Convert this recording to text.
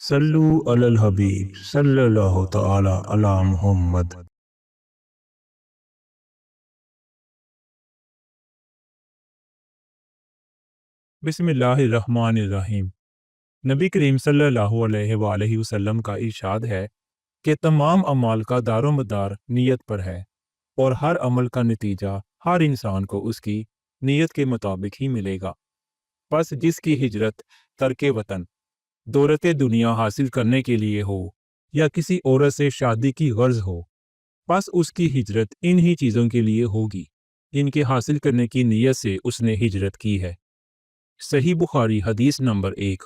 صلو علی الحبیب صلی اللہ تعالی علی محمد۔ بسم اللہ الرحمن الرحیم۔ نبی کریم صلی اللہ علیہ وآلہ وسلم کا ارشاد ہے کہ تمام اعمال کا دار و مدار نیت پر ہے، اور ہر عمل کا نتیجہ ہر انسان کو اس کی نیت کے مطابق ہی ملے گا۔ پس جس کی ہجرت ترک وطن، دولت دنیا حاصل کرنے کے لیے ہو یا کسی عورت سے شادی کی غرض ہو، پس اس کی ہجرت انہی چیزوں کے لیے ہوگی جن کے حاصل کرنے کی نیت سے اس نے ہجرت کی ہے۔ صحیح بخاری حدیث نمبر 1۔